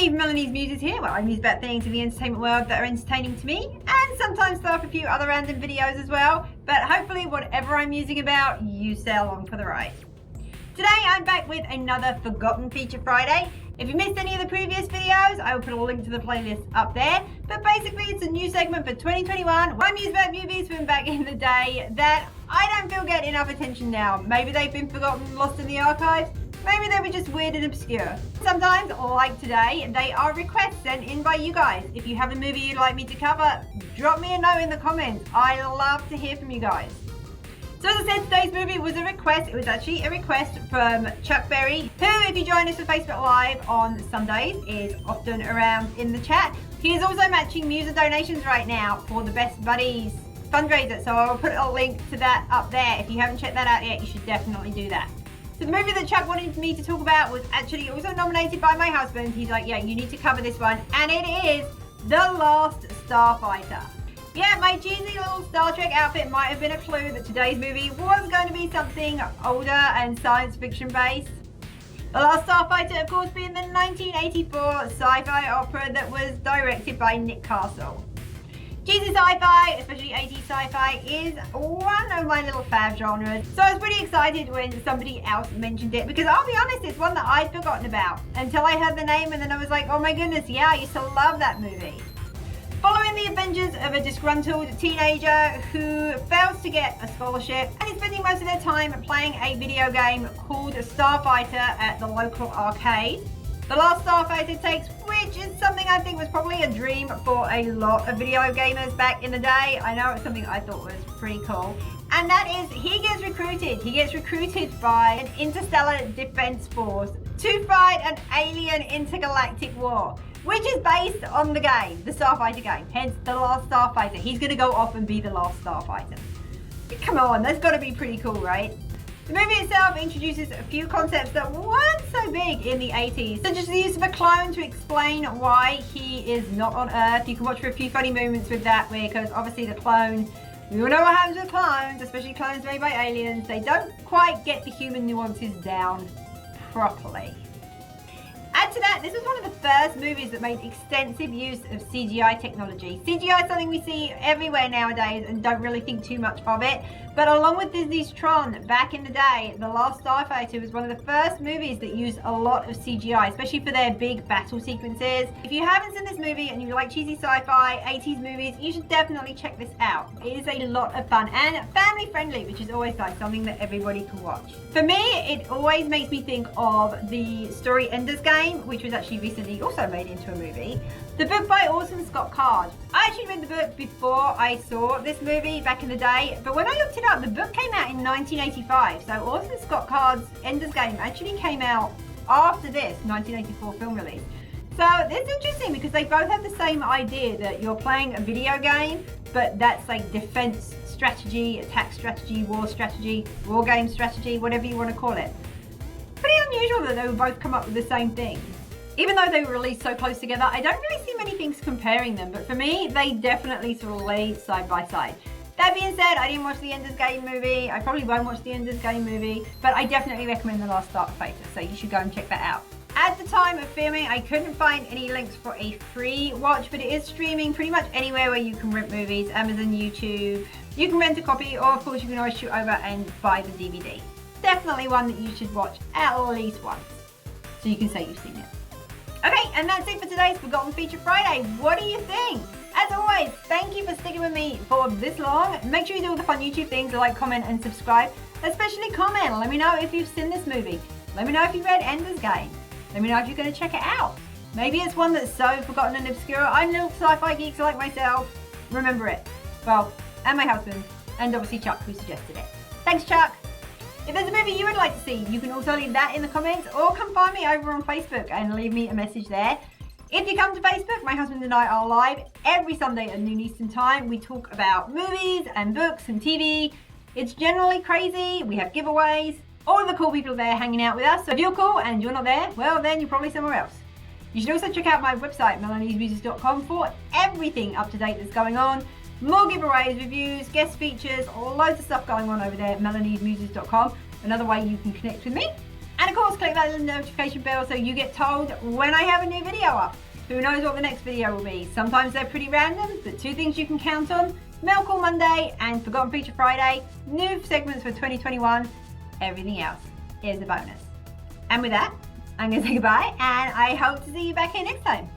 Melanie's Muses here, where I muse about things in the entertainment world that are entertaining to me, and sometimes throw up a few other random videos as well, but hopefully whatever I'm musing about, you stay along for the ride. Today I'm back with another Forgotten Feature Friday. If you missed any of the previous videos, I will put a link to the playlist up there, but basically it's a new segment for 2021 where I muse about movies from back in the day that I don't feel get enough attention now. Maybe they've been forgotten, lost in the archives. Maybe they were just weird and obscure. Sometimes, like today, they are requests sent in by you guys. If you have a movie you'd like me to cover, drop me a note in the comments. I love to hear from you guys. So as I said, today's movie was a request. It was actually a request from Chuck Berry, who, if you join us for Facebook Live on Sundays, is often around in the chat. He is also matching Muses donations right now for the Best Buddies fundraiser, so I will put a link to that up there. If you haven't checked that out yet, you should definitely do that. So the movie that Chuck wanted me to talk about was actually also nominated by my husband. He's like, yeah, you need to cover this one. And it is The Last Starfighter. Yeah, my cheesy little Star Trek outfit might have been a clue that today's movie was going to be something older and science fiction based. The Last Starfighter, of course, being the 1984 sci-fi opera that was directed by Nick Castle. Cheesy sci-fi, especially 80s sci-fi, is one of my little fave genres. So I was pretty excited when somebody else mentioned it because I'll be honest, it's one that I'd forgotten about until I heard the name and then I was like, oh my goodness, yeah, I used to love that movie. Following the adventures of a disgruntled teenager who fails to get a scholarship and is spending most of their time playing a video game called Starfighter at the local arcade, The Last Starfighter takes, which is something I think was probably a dream for a lot of video gamers back in the day. I know it's something I thought was pretty cool. And that is, he gets recruited. He gets recruited by an interstellar defense force to fight an alien intergalactic war, which is based on the game, the Starfighter game, hence The Last Starfighter. He's going to go off and be the last Starfighter. Come on, that's got to be pretty cool, right? The movie itself introduces a few concepts that weren't so big in the 80s, such as the use of a clone to explain why he is not on Earth. You can watch for a few funny moments with that, because obviously the clone, we all know what happens with clones, especially clones made by aliens. They don't quite get the human nuances down properly. Add to that, this was one of the first movies that made extensive use of CGI technology. CGI is something we see everywhere nowadays and don't really think too much of it. But along with Disney's Tron, back in the day, The Last Starfighter was one of the first movies that used a lot of CGI, especially for their big battle sequences. If you haven't seen this movie and you like cheesy sci-fi, 80s movies, you should definitely check this out. It is a lot of fun and family friendly, which is always nice, something that everybody can watch. For me, it always makes me think of the story Ender's Game, which was actually recently also made into a movie. The book by Orson Scott Card. I actually read the book before I saw this movie back in the day, but when I looked it up, the book came out in 1985, so Orson Scott Card's Ender's Game actually came out after this 1984 film release. So it's interesting because they both have the same idea that you're playing a video game, but that's like defense strategy, attack strategy, war game strategy, whatever you want to call it. Pretty unusual that they would both come up with the same thing. Even though they were released so close together, I don't really see many things comparing them, but for me, they definitely sort of lay side by side. That being said, I didn't watch the Ender's Game movie. I probably won't watch the Ender's Game movie, but I definitely recommend The Last Starfighter, so you should go and check that out. At the time of filming, I couldn't find any links for a free watch, but it is streaming pretty much anywhere where you can rent movies, Amazon, YouTube. You can rent a copy, or of course you can always shoot over and buy the DVD. Definitely one that you should watch at least once, so you can say you've seen it. Okay, and that's it for today's Forgotten Feature Friday. What do you think? As always, thank you for sticking with me for this long. Make sure you do all the fun YouTube things like, comment, and subscribe. Especially comment. Let me know if you've seen this movie. Let me know if you've read Ender's Game. Let me know if you're going to check it out. Maybe it's one that's so forgotten and obscure. I'm little sci-fi geeks like myself. Remember it. Well, and my husband, and obviously Chuck, who suggested it. Thanks, Chuck. If there's a movie you would like to see, you can also leave that in the comments or come find me over on Facebook and leave me a message there. If you come to Facebook, my husband and I are live every Sunday at noon Eastern Time. We talk about movies and books and TV. It's generally crazy. We have giveaways. All the cool people are there hanging out with us. So if you're cool and you're not there, well then you're probably somewhere else. You should also check out my website, melaniesmuses.com, for everything up to date that's going on. More giveaways, reviews, guest features, loads of stuff going on over there at melaniesmuses.com. Another way you can connect with me. And of course, click that little notification bell so you get told when I have a new video up. Who knows what the next video will be? Sometimes they're pretty random, but 2 things you can count on: Mail Call Monday and Forgotten Feature Friday, new segments for 2021. Everything else is a bonus. And with that, I'm going to say goodbye, and I hope to see you back here next time.